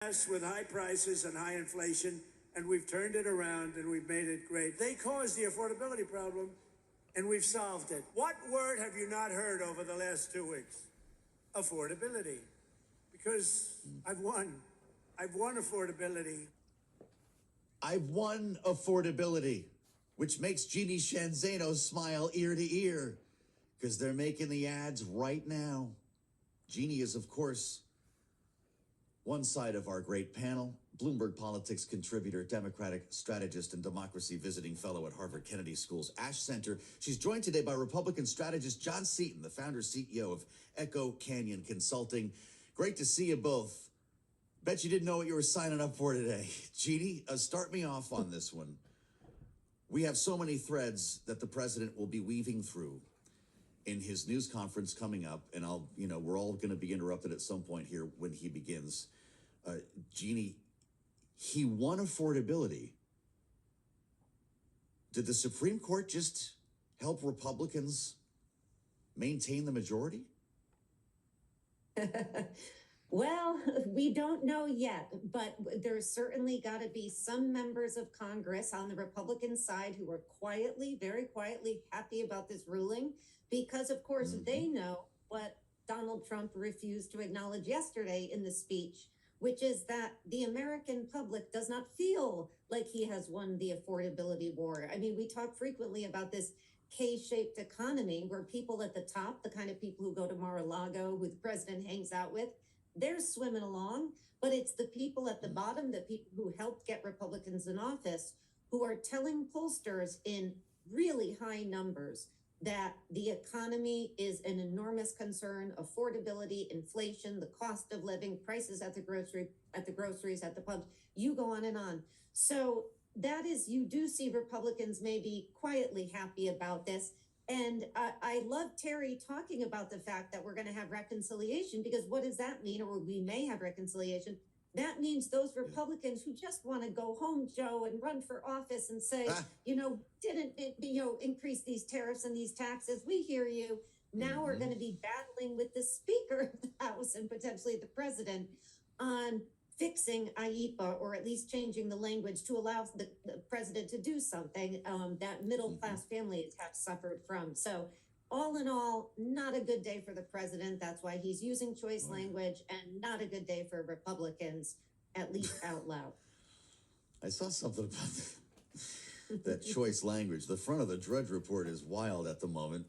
With high prices and high inflation, and we've turned it around and we've made it great. They caused the affordability problem, and we've solved it. What word have you not heard over the last 2 weeks? Affordability. Because I've won. I've won affordability. I've won affordability, which makes Jeannie Shanzano smile ear to ear, because they're making the ads right now. Jeannie is, of course, one side of our great panel, Bloomberg Politics contributor, Democratic strategist, and democracy visiting fellow at Harvard Kennedy School's Ash Center. She's joined today by Republican strategist John Seaton, the founder CEO of Echo Canyon Consulting. Great to see you both. Bet you didn't know what you were signing up for today. Jeannie, start me off on this one. We have so many threads that the president will be weaving through in his news conference coming up, and we're all going to be interrupted at some point here when he begins. Jeannie, he won affordability. Did the Supreme Court just help Republicans maintain the majority? Well, we don't know yet, but there's certainly got to be some members of Congress on the Republican side who are quietly, very quietly happy about this ruling because, of course, they know what Donald Trump refused to acknowledge yesterday in the speech, which is that the American public does not feel like he has won the affordability war. I mean, we talk frequently about this K-shaped economy where people at the top, the kind of people who go to Mar-a-Lago, who the president hangs out with, they're swimming along, but it's the people at the bottom, the people who helped get Republicans in office, who are telling pollsters in really high numbers that the economy is an enormous concern, affordability, inflation, the cost of living, prices at the groceries, at the pubs, you go on and on. So that is, you do see Republicans maybe quietly happy about this. And I love Terry talking about the fact that we're going to have reconciliation, because what does that mean? Or we may have reconciliation. That means those Republicans who just want to go home, Joe, and run for office and say, didn't increase these tariffs and these taxes. We hear you. Now we're going to be battling with the Speaker of the House and potentially the President on fixing IEPA, or at least changing the language to allow the president to do something that middle-class families have suffered from. So all in all, not a good day for the president. That's why he's using choice language, and not a good day for Republicans, at least out loud. I saw something about that choice language. The front of the Drudge Report is wild at the moment.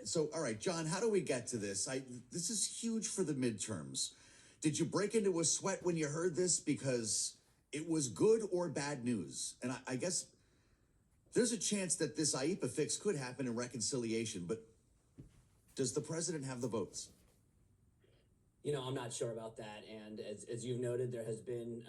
So, all right, John, how do we get to this? This is huge for the midterms. Did you break into a sweat when you heard this because it was good or bad news? And I guess there's a chance that this IEPA fix could happen in reconciliation, but does the president have the votes? I'm not sure about that. And as you've noted, there has been,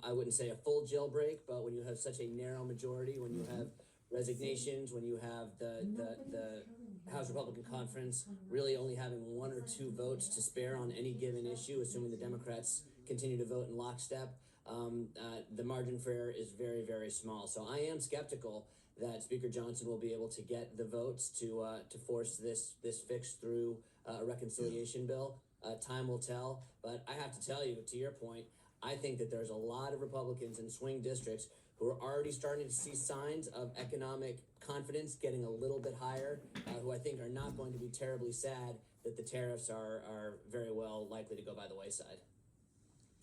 I wouldn't say a full jailbreak, but when you have such a narrow majority, when you have resignations, when you have the House Republican Conference really only having 1 or 2 votes to spare on any given issue, assuming the Democrats continue to vote in lockstep, the margin for error is very, very small. So I am skeptical that Speaker Johnson will be able to get the votes to force this fix through a reconciliation bill. Time will tell, but I have to tell you, to your point, I think that there's a lot of Republicans in swing districts who are already starting to see signs of economic confidence getting a little bit higher, who I think are not going to be terribly sad that the tariffs are very well likely to go by the wayside.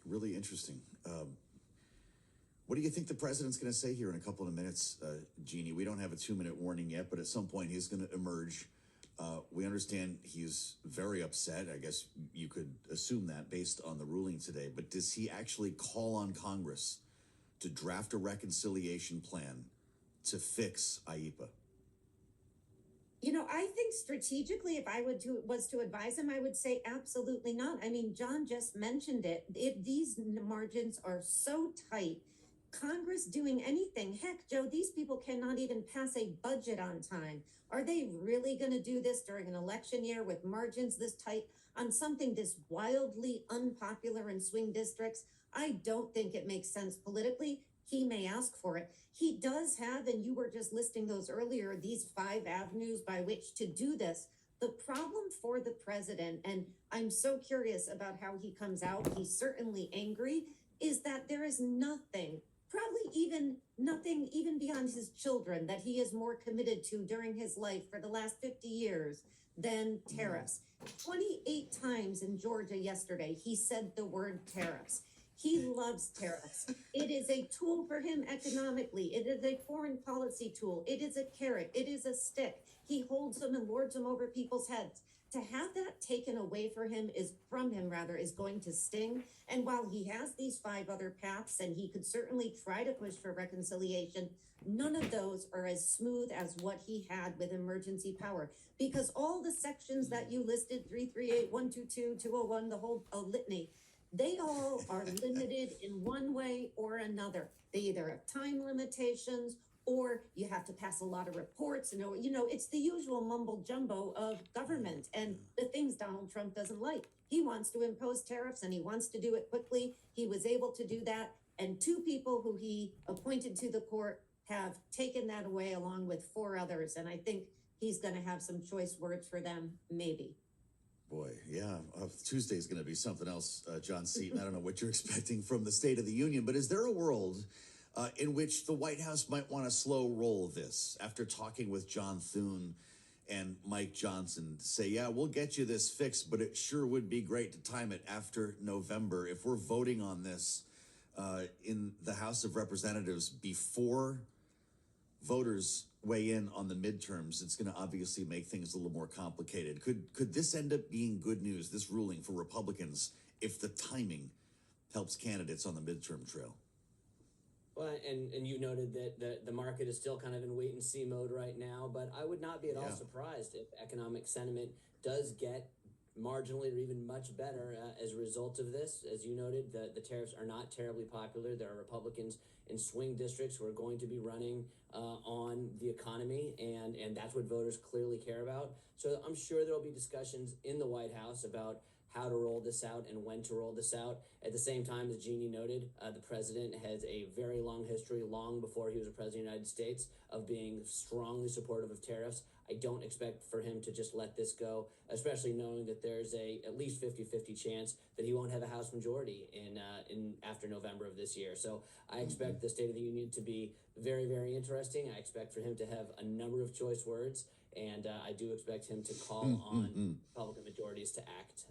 Really interesting. What do you think the president's going to say here in a couple of minutes, Jeannie? We don't have a 2-minute warning yet, but at some point he's going to emerge. We understand he's very upset. I guess you could assume that based on the ruling today. But does he actually call on Congress to draft a reconciliation plan to fix IEPA? I think strategically, if I was to advise him, I would say absolutely not. I mean, John just mentioned it. These margins are so tight. Congress doing anything. Heck, Joe, these people cannot even pass a budget on time. Are they really going to do this during an election year with margins this tight on something this wildly unpopular in swing districts? I don't think it makes sense politically. He may ask for it. He does have, and you were just listing those earlier, these 5 avenues by which to do this. The problem for the president, and I'm so curious about how he comes out, he's certainly angry, is there is nothing, probably even nothing even beyond his children, that he is more committed to during his life for the last 50 years than tariffs. 28 times in Georgia yesterday, he said the word tariffs. He loves tariffs. It is a tool for him economically. It is a foreign policy tool. It is a carrot. It is a stick. He holds them and lords them over people's heads. To have that taken away from him is going to sting. And while he has these 5 other paths, and he could certainly try to push for reconciliation, none of those are as smooth as what he had with emergency power. Because all the sections that you listed, 338, 122, 201, the whole litany, they all are limited in one way or another. They either have time limitations, or you have to pass a lot of reports, and it's the usual mumble jumbo of government and the things Donald Trump doesn't like. He wants to impose tariffs, and he wants to do it quickly. He was able to do that, and 2 people who he appointed to the court have taken that away, along with 4 others, and I think he's going to have some choice words for them, maybe. Boy, yeah, Tuesday's going to be something else, John Seaton. I don't know what you're expecting from the State of the Union, but is there a world in which the White House might want to slow roll this after talking with John Thune and Mike Johnson to say, yeah, we'll get you this fixed, but it sure would be great to time it after November. If we're voting on this in the House of Representatives before voters weigh in on the midterms, it's going to obviously make things a little more complicated. Could this end up being good news, this ruling for Republicans, if the timing helps candidates on the midterm trail? Well, and you noted that the market is still kind of in wait-and-see mode right now, but I would not be at all surprised if economic sentiment does get marginally or even much better as a result of this. As you noted, the tariffs are not terribly popular. There are Republicans in swing districts who are going to be running on the economy, and that's what voters clearly care about. So I'm sure there will be discussions in the White House about how to roll this out and when to roll this out. At the same time, as Jeannie noted, the president has a very long history, long before he was a president of the United States, of being strongly supportive of tariffs. I don't expect for him to just let this go, especially knowing that there's at least 50-50 chance that he won't have a House majority in after November of this year. So I expect the State of the Union to be very, very interesting. I expect for him to have a number of choice words, and I do expect him to call on Republican majorities to act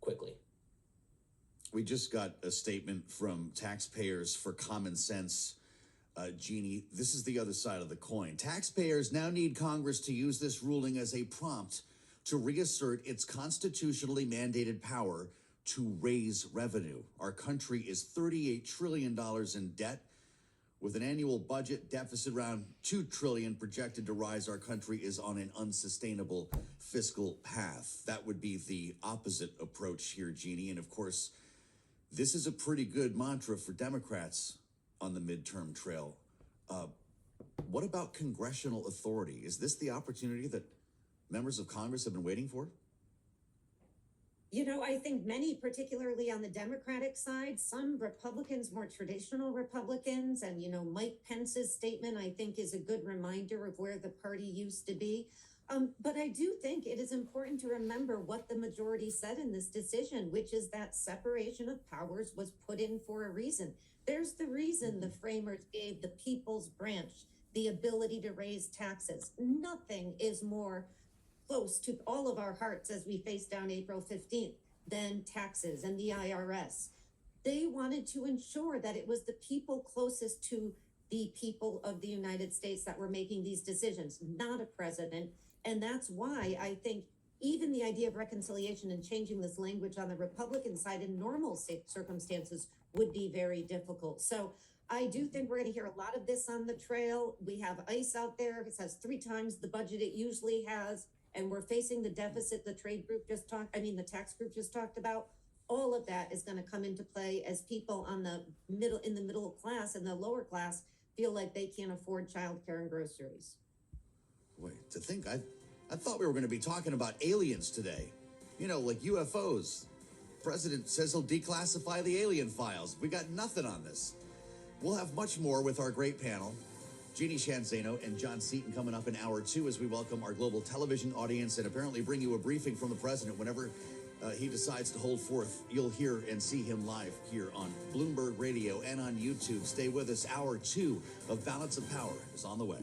quickly. We just got a statement from Taxpayers for Common Sense. Jeannie, this is the other side of the coin. Taxpayers now need Congress to use this ruling as a prompt to reassert its constitutionally mandated power to raise revenue. Our country is $38 trillion in debt. With an annual budget deficit around $2 trillion projected to rise, our country is on an unsustainable fiscal path. That would be the opposite approach here, Jeannie. And of course, this is a pretty good mantra for Democrats on the midterm trail. What about congressional authority? Is this the opportunity that members of Congress have been waiting for? I think many, particularly on the Democratic side, some Republicans, more traditional Republicans, and, Mike Pence's statement, I think, is a good reminder of where the party used to be. But I do think it is important to remember what the majority said in this decision, which is that separation of powers was put in for a reason. There's the reason the framers gave the people's branch the ability to raise taxes. Nothing is more close to all of our hearts as we face down April 15th than taxes and the IRS. They wanted to ensure that it was the people closest to the people of the United States that were making these decisions, not a president. And that's why I think even the idea of reconciliation and changing this language on the Republican side in normal circumstances would be very difficult. So I do think we're going to hear a lot of this on the trail. We have ICE out there. It has 3 times the budget it usually has. And we're facing the deficit the the tax group just talked about. All of that is going to come into play as people in the middle class and the lower class feel like they can't afford childcare and groceries. Wait, to think, I thought we were going to be talking about aliens today. Like UFOs. President says he'll declassify the alien files. We got nothing on this. We'll have much more with our great panel. Jeannie Shanzano and John Seaton coming up in hour 2 as we welcome our global television audience and apparently bring you a briefing from the president whenever he decides to hold forth, you'll hear and see him live here on Bloomberg Radio and on YouTube. Stay with us. Hour 2 of Balance of Power is on the way.